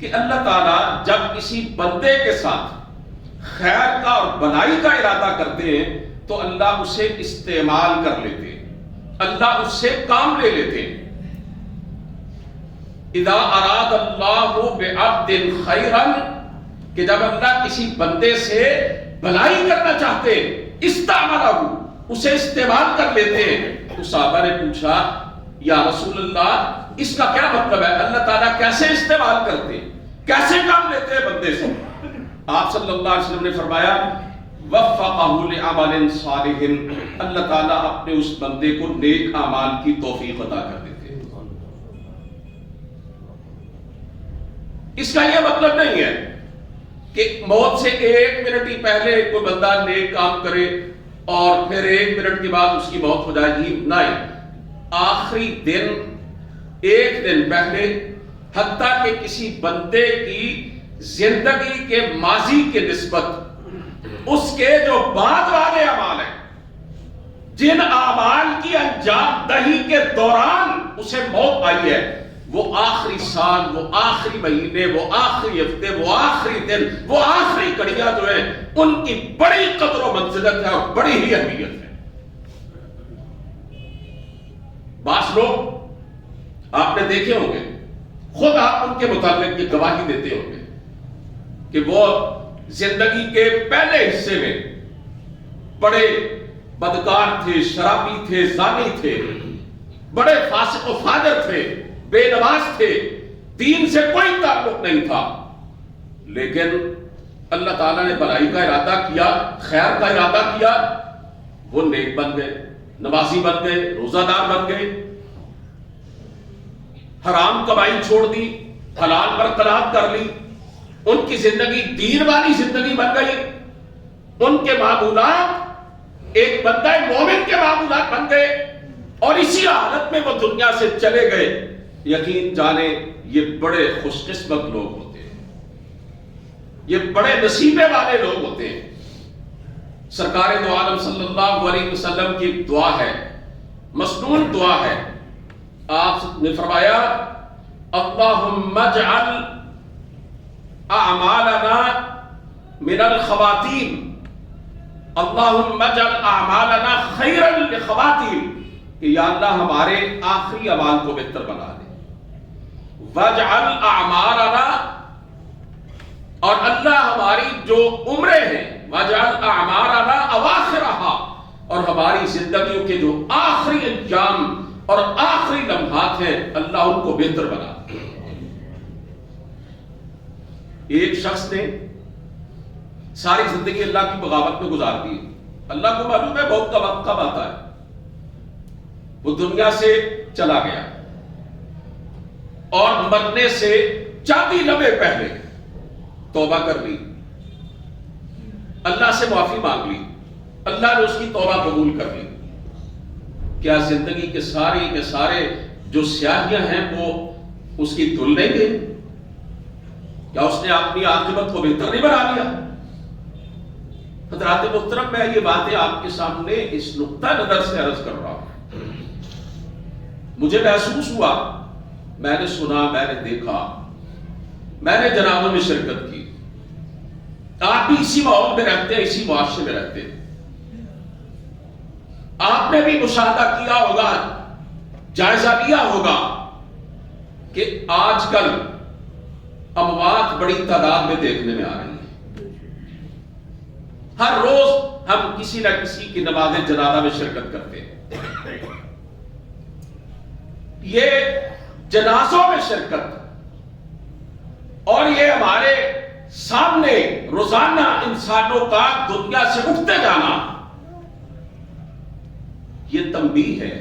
کہ اللہ تعالیٰ جب کسی بندے کے ساتھ خیر کا اور بھلائی کا ارادہ کرتے ہیں تو اللہ اسے استعمال کر لیتے ہیں، اللہ اس سے کام لے لیتے ہیں۔ اذا اراد اللہ بعبد خیرا، کہ جب اللہ کسی بندے سے بھلائی کرنا چاہتے استعملہ، اسے استعمال کر لیتے ہیں۔ تو صحابہ نے پوچھا یا رسول اللہ اس کا کیا مطلب ہے، اللہ تعالیٰ کیسے استعمال کرتے، کیسے کام لیتے ہیں بندے سے؟ آپ صلی اللہ علیہ وسلم نے فرمایا وفقہ لعمل صالح، اللہ تعالیٰ اپنے اس بندے کو نیک اعمال کی توفیق عطا کر دیتے ہیں۔ اس کا یہ مطلب نہیں ہے کہ موت سے 1 منٹ ہی پہلے کوئی بندہ نیک کام کرے اور پھر 1 منٹ کے بعد اس کی موت ہو جائے گی، نہیں، آخری دن 1 دن پہلے، حتیٰ کہ کسی بندے کی زندگی کے ماضی کے نسبت اس کے جو بعد والے اعمال ہیں، جن اعمال کی انجام دہی کے دوران اسے موت آئی ہے، وہ آخری سال، وہ آخری مہینے، وہ آخری ہفتے، وہ آخری دن، وہ آخری گھڑیاں جو ہیں ان کی بڑی قدر و منزلت ہے اور بڑی ہی اہمیت ہے۔ بعض لوگ آپ نے دیکھے ہوں گے، خود آپ ان کے متعلق یہ گواہی دیتے ہوں گے کہ وہ زندگی کے پہلے حصے میں بڑے بدکار تھے، شرابی تھے، زانی تھے، بڑے فاسق و فاجر تھے، بے نماز تھے، دین سے کوئی تعلق نہیں تھا، لیکن اللہ تعالیٰ نے بھلائی کا ارادہ کیا، خیر کا ارادہ کیا، وہ نیک بن گئے، نمازی بن گئے، روزہ دار بن گئے، حرام کمائی چھوڑ دی، حلال برقرار کر لی، ان کی زندگی دین والی زندگی بن گئی، ان کے معمولات ایک بندہ مومن کے معمولات بن گئے، اور اسی حالت میں وہ دنیا سے چلے گئے۔ یقین جانے یہ بڑے خوش قسمت لوگ ہوتے ہیں، یہ بڑے نصیبے والے لوگ ہوتے ہیں۔ سرکار دو عالم صلی اللہ علیہ وسلم کی ایک دعا ہے، مسنون دعا ہے، آپ نے فرمایا اللہم اجعل اعمالنا من الخواتیم، اللہم اجعل اعمالنا خیرا لخواتیم، کہ یا اللہ ہمارے آخری اعمال کو بہتر بنا دے، واجعل اعمالنا، اور اللہ ہماری جو عمریں ہیں، واجعل اعمالنا اواخرہا، اور ہماری زندگیوں کے جو آخری انجام اور آخری لمحات ہیں اللہ ان کو بہتر بنا۔ ایک شخص نے ساری زندگی اللہ کی بغاوت میں گزار دی، اللہ کو معلوم ہے بہت کا وقت کب آتا ہے، وہ دنیا سے چلا گیا اور مرنے سے چند ہی لمحے پہلے توبہ کر لی، اللہ سے معافی مانگ لی، اللہ نے اس کی توبہ قبول کر لی۔ کیا زندگی کے سارے جو سیاہیاں ہیں وہ اس کی دھل نہیں گئی؟ کیا اس نے اپنی عاقبت کو بہتر نہیں بنا لیا؟ حضرات محترم، میں یہ باتیں آپ کے سامنے اس نقطہ نظر سے عرض کر رہا ہوں۔ مجھے محسوس ہوا، میں نے سنا، میں نے دیکھا، میں نے جنازوں میں شرکت کی، آپ بھی اسی ماحول میں رہتے ہیں، اسی معاشرے میں رہتے ہیں، آپ نے بھی مشاہدہ کیا ہوگا، جائزہ لیا ہوگا کہ آج کل اموات بڑی تعداد میں دیکھنے میں آ رہی ہیں۔ ہر روز ہم کسی نہ کسی کی نماز جنازہ میں شرکت کرتے ہیں۔ یہ جنازوں میں شرکت اور یہ ہمارے سامنے روزانہ انسانوں کا دنیا سے اٹھتے جانا، یہ تنبیہ ہے،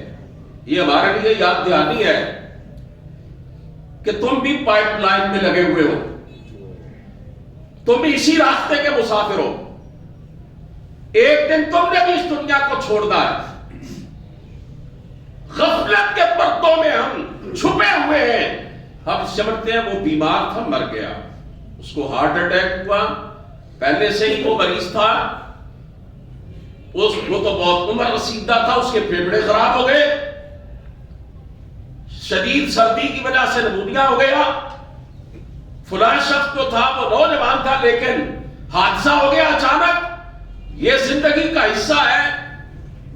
یہ ہمارے لیے یاد دہانی ہے کہ تم بھی پائپ لائن میں لگے ہوئے ہو، تم بھی اسی راستے کے مسافر ہو، ایک دن تم نے بھی اس دنیا کو چھوڑنا ہے۔ غفلت کے پردوں میں ہم چھپے ہوئے ہیں، ہم سمجھتے ہیں وہ بیمار تھا، مر گیا، اس کو ہارٹ اٹیک ہوا، پہلے سے ہی وہ مریض تھا، وہ تو بہت عمر رسیدہ تھا، اس کے پھیپھڑے خراب ہو گئے، شدید سردی کی وجہ سے نمونیا ہو گیا، فلاں شخص جو تھا وہ نوجوان تھا لیکن حادثہ ہو گیا اچانک۔ یہ زندگی کا حصہ ہے،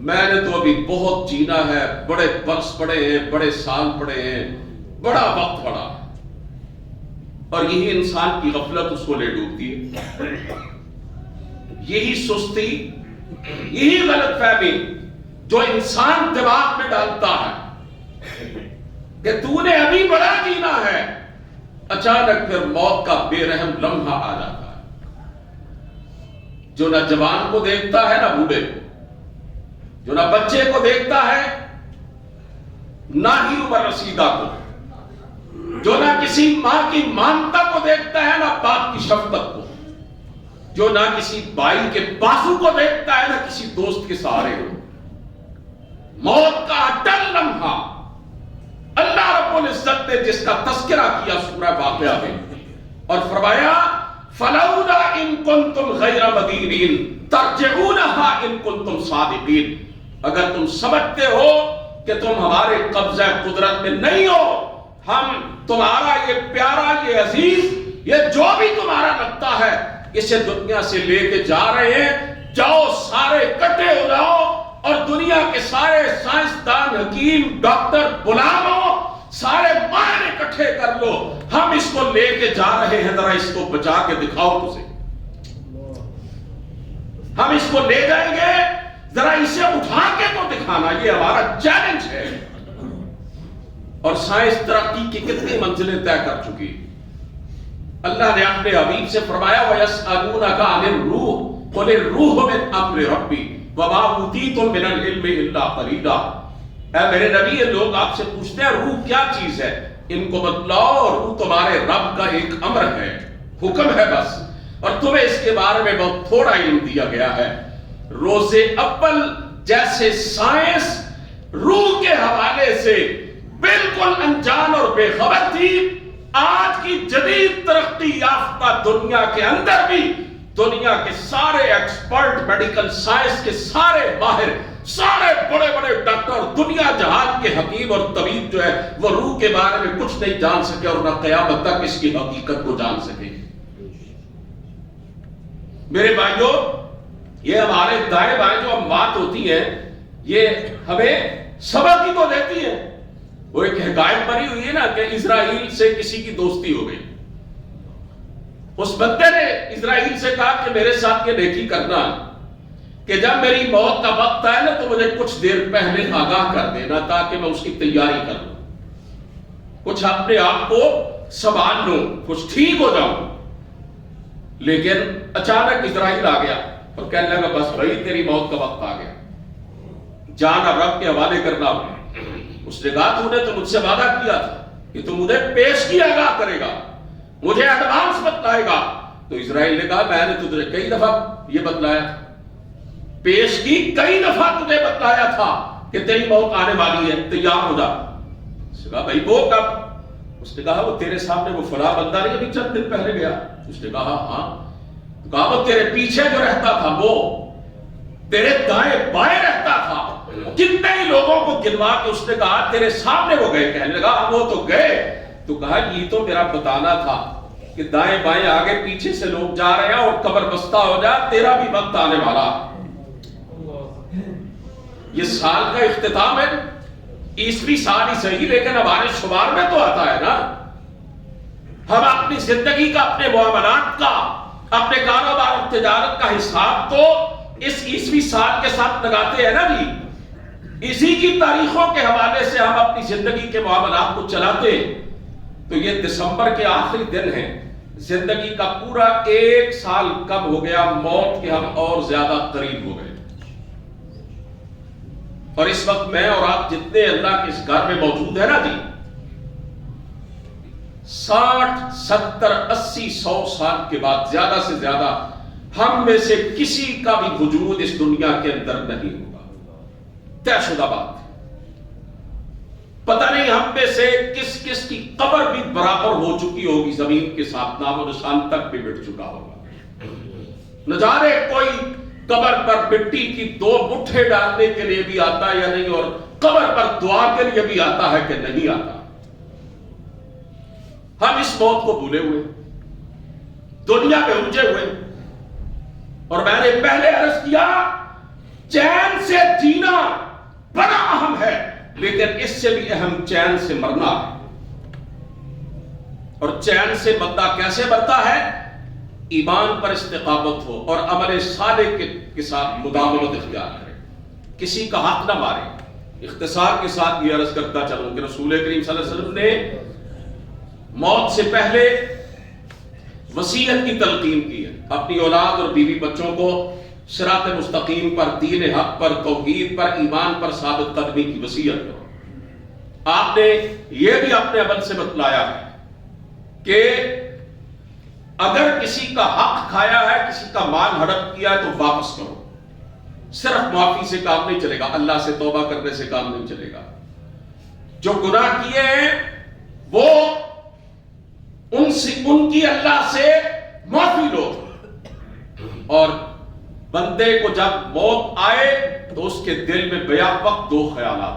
میں نے تو ابھی بہت جینا ہے، بڑے برس پڑے ہیں، بڑے سال پڑے ہیں، بڑا وقت پڑا، اور یہی انسان کی غفلت اس کو لے ڈوبتی ہے۔ یہی سستی، یہی غلط فہمی جو انسان دماغ میں ڈالتا ہے کہ تو نے ابھی بڑا جینا ہے، اچانک پھر موت کا بے رحم لمحہ آ جاتا ہے، جو نہ جوان کو دیکھتا ہے نہ بوڑھے کو، جو نہ بچے کو دیکھتا ہے نہ ہی عمر رسیدہ کو، جو نہ کسی ماں کی مامتا کو دیکھتا ہے نہ باپ کی شفقت کو، جو نہ کسی بھائی کے بازو کو دیکھتا ہے نہ کسی دوست کے سہارے کو۔ موت کا اٹل لمحہ اللہ رب العزت نے جس کا تذکرہ کیا سورہ واقعہ میں، اور فرمایا فَلَوْلَا إِن كُنتُمْ غَيْرَ مَدِينِينَ تَرْجِعُونَهَا إِن كُنتُمْ صَادِقِينَ، اگر تم سمجھتے ہو کہ تم ہمارے قبضہ قدرت میں نہیں ہو، ہم تمہارا یہ پیارا، یہ عزیز، یہ جو بھی تمہارا لگتا ہے اسے دنیا سے لے کے جا رہے ہیں، جاؤ سارے اکٹھے ہو جاؤ اور دنیا کے سارے سائنسدان، حکیم، ڈاکٹر بلا لو، سارے مائن اکٹھے کر لو، ہم اس کو لے کے جا رہے ہیں، ذرا اس کو بچا کے دکھاؤ مجھے، ہم اس کو لے جائیں گے، ذرا اسے اٹھا کے تو دکھانا، یہ ہمارا چیلنج ہے۔ اور سائنس ترقی کی کتنی منزلیں طے کر چکی۔ اللہ نے اپنے حبیب سے فرمایا وَيَسْأَلُونَكَ عَنِ الرُّوحِ قُلِ الرُّوحُ مِنْ أَمْرِ رَبِّي وَمَا أُوتِيتُم مِنَ الْعِلْمِ إِلَّا قَلِيلًا۔ اے میرے نبی، یہ لوگ آپ سے پوچھتے ہیں روح کیا چیز ہے، ان کو بتلاؤ روح تمہارے رب کا ایک امر ہے، حکم ہے بس، اور تمہیں اس کے بارے میں بہت تھوڑا علم دیا گیا ہے۔ روز اول جیسے سائنس روح کے حوالے سے بالکل انجان اور بے خبر تھی، آج کی جدید ترقی یافتہ دنیا کے اندر بھی دنیا کے سارے ایکسپرٹ، میڈیکل سائنس کے سارے ماہر، سارے بڑے بڑے ڈاکٹر، دنیا جہان کے حکیم اور طبیب جو ہے وہ روح کے بارے میں کچھ نہیں جان سکے اور نہ قیامت تک اس کی حقیقت کو جان سکے۔ میرے بھائیوں، یہ ہمارے دائیں بائیں جو اموات ہوتی ہیں یہ ہمیں سبق ہی تو دیتی ہے۔ وہ ایک حکایت بنی ہوئی ہے نا کہ اسرائیل سے کسی کی دوستی ہو گئی، اس بندے نے اسرائیل سے کہا کہ میرے ساتھ یہ نیکی کرنا کہ جب میری موت کا وقت آئے نا تو مجھے کچھ دیر پہلے آگاہ کر دینا تاکہ میں اس کی تیاری کروں، کچھ اپنے آپ کو سنبھال لوں، کچھ ٹھیک ہو جاؤں۔ لیکن اچانک اسرائیل آ گیا اور کہنے لگا بس بھائی تیری موت کا وقت آ گیا، جان اب رب کے حوالے کرنا ہو۔ اس نے کہا تو نے تو مجھ سے وعدہ کیا تھا کہ تو مجھے پیش کی آگاہ کرے گا، مجھے ایڈوانس بتلائے گا۔ تو اسرائیل نے کہا میں نے تجھے کئی دفعہ یہ بتلایا تھا، پیش کی کئی دفعہ تجھے بتلایا تھا کہ تیری موت آنے والی ہے، تیار ہو جا۔ اس نے کہا بھائی وہ کب؟ اس نے کہا وہ تیرے سامنے وہ فلاں بندہ نہیں ابھی چند دن پہلے گیا۔ اس نے کہا ہاں۔ تو کہا وہ تیرے پیچھے جو رہتا تھا، وہ تیرے دائیں بائیں رہتا تھا، کتنے ہی لوگوں کو گنوا کے اس نے کہا تیرے سامنے وہ گئے۔ کہنے لگا وہ تو گئے۔ تو کہا یہ تو میرا بتانا تھا کہ دائیں بائیں آگے پیچھے سے لوگ جا رہے ہیں اور قبر بستہ ہو جا، تیرا بھی وقت آنے والا۔ یہ سال کا اختتام ہے، عیسوی سال ہی صحیح لیکن ہمارے شمار میں تو آتا ہے نا۔ ہم اپنی زندگی کا، اپنے معاملات کا، اپنے کاروبار اور تجارت کا حساب تو اس عیسوی سال کے ساتھ لگاتے ہیں نا جی۔ اسی کی تاریخوں کے حوالے سے ہم اپنی زندگی کے معاملات کو چلاتے ہیں۔ تو یہ دسمبر کے آخری دن ہیں، زندگی کا پورا ایک سال کم ہو گیا، موت کے ہم اور زیادہ قریب ہو گئے۔ اور اس وقت میں اور آپ جتنے اللہ کے اس گھر میں موجود ہے نا جی، 60 70 80 100 سال کے بعد زیادہ سے زیادہ ہم میں سے کسی کا بھی وجود اس دنیا کے اندر نہیں ہوگا، طے شدہ بات۔ پتہ نہیں ہم میں سے کس کس کی قبر بھی برابر ہو چکی ہوگی زمین کے ساتھ، نام و نشان تک بھی مٹ چکا ہوگا۔ نہ جانے کوئی قبر پر مٹی کی 2 مٹھے ڈالنے کے لیے بھی آتا ہے یا نہیں، اور قبر پر دعا کے لیے بھی آتا ہے کہ نہیں آتا۔ ہم اس موت کو بھولے ہوئے، دنیا میں الجھے ہوئے۔ اور میں نے پہلے عرض کیا چین سے جینا بڑا اہم ہے، لیکن اس سے بھی اہم چین سے مرنا ہے۔ اور چین سے بندہ کیسے مرتا ہے؟ ایمان پر استقامت ہو اور عمل صالح کے ساتھ مداومت اختیار کرے، کسی کا حق نہ مارے۔ اختصار کے ساتھ یہ عرض کرتا چلوں کہ رسول کریم صلی اللہ علیہ وسلم نے موت سے پہلے وصیت کی تلقین کی ہے، اپنی اولاد اور بیوی بچوں کو صراط مستقیم پر، دین حق پر، توحید پر، ایمان پر ثابت قدمی کی وصیت کرو۔ آپ نے یہ بھی اپنے عمل سے بتلایا ہے کہ اگر کسی کا حق کھایا ہے، کسی کا مال ہڑپ کیا ہے تو واپس کرو۔ صرف معافی سے کام نہیں چلے گا، اللہ سے توبہ کرنے سے کام نہیں چلے گا۔ جو گناہ کیے ہیں وہ ان کی اللہ سے معافی لو، اور بندے کو جب موت آئے تو اس کے دل میں بیک وقت 2 خیالات،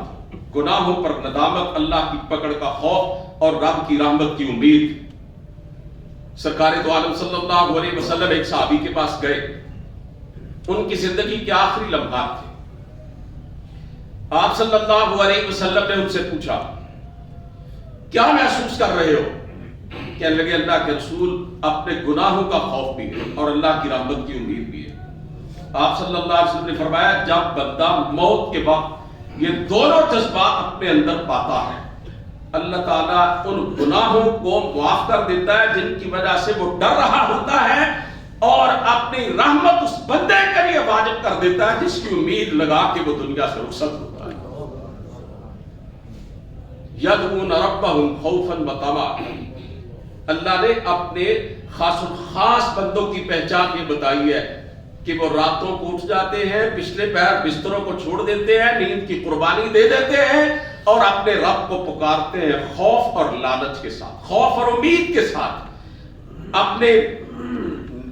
گناہوں پر ندامت، اللہ کی پکڑ کا خوف اور رب کی رحمت کی امید۔ سرکار دو عالم صلی اللہ علیہ وسلم ایک صحابی کے پاس گئے، ان کی زندگی کے آخری لمحات تھے۔ آپ صلی اللہ علیہ وسلم نے ان سے پوچھا کیا محسوس کر رہے ہو؟ کہنے لگے اللہ کے رسول اپنے گناہوں کا خوف بھی ہے اور اللہ کی رحمت کی امید بھی ہے۔ آپ صلی اللہ علیہ وسلم نے فرمایا جب بندہ موت کے وقت یہ دونوں جذبات اپنے اندر پاتا ہے، اللہ تعالیٰ ان گناہوں کو معاف کر دیتا ہے جن کی وجہ سے وہ ڈر رہا ہوتا ہے، اور اپنی رحمت اس بندے کے لیے واجب کر دیتا ہے جس کی امید لگا کے وہ دنیا سے رخصت ہوتا ہے۔ یدعون ربہم خوفا وطمعا، اللہ نے اپنے خاص بندوں کی پہچان یہ بتائی ہے کہ وہ راتوں کو اٹھ جاتے ہیں، پچھلے پیر بستروں کو چھوڑ دیتے ہیں، نیند کی قربانی دے دیتے ہیں اور اپنے رب کو پکارتے ہیں خوف اور لالچ کے ساتھ، خوف اور امید کے ساتھ، اپنے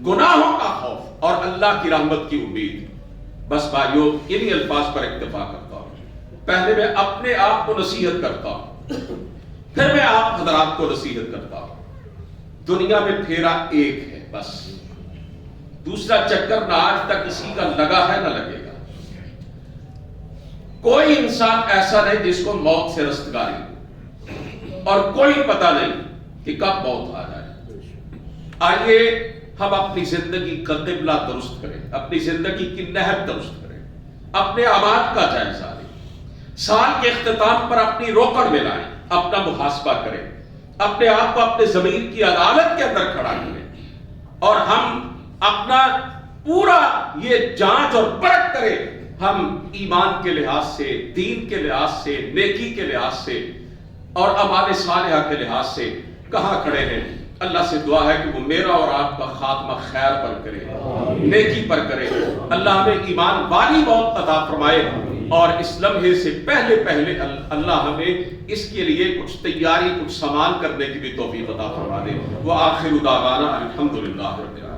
گناہوں کا خوف اور اللہ کی رحمت کی امید۔ بس بھائیو انہی الفاظ پر اکتفا کرتا ہوں۔ پہلے میں اپنے آپ کو نصیحت کرتا ہوں، پھر میں آپ حضرات کو نصیحت کرتا ہوں۔ دنیا میں پھیرا ایک ہے بس، دوسرا چکر نہ آج تک کسی کا لگا ہے نہ لگے گا۔ کوئی انسان ایسا نہیں جس کو موت سے رستگاری ہو، اور کوئی پتہ نہیں کہ کب موت آ جائے۔ آئیے ہم اپنی زندگی کا قبلہ درست کریں، اپنی زندگی کی نہج درست کریں، اپنے اعمال کا جائزہ لیں، سال کے اختتام پر اپنی روکڑ ملائیں، اپنا محاسبہ کریں، اپنے آپ کو اپنے ضمیر کی عدالت کے اندر کھڑا کریں، اور ہم اپنا پورا یہ جانچ اور پرکھ کریں ہم ایمان کے لحاظ سے، دین کے لحاظ سے، نیکی کے لحاظ سے اور اعمال صالحہ کے لحاظ سے کہاں کھڑے ہیں۔ اللہ سے دعا ہے کہ وہ میرا اور آپ کا خاتمہ خیر پر کرے، نیکی پر کرے، اللہ ہمیں ایمان والی موت عطا فرمائے، اور اس لمحے سے پہلے اللہ ہمیں اس کے لیے کچھ تیاری، کچھ سامان کرنے کی بھی توفیق عطا فرما دے۔ وآخر دعوانا الحمدللہ رب العالمین۔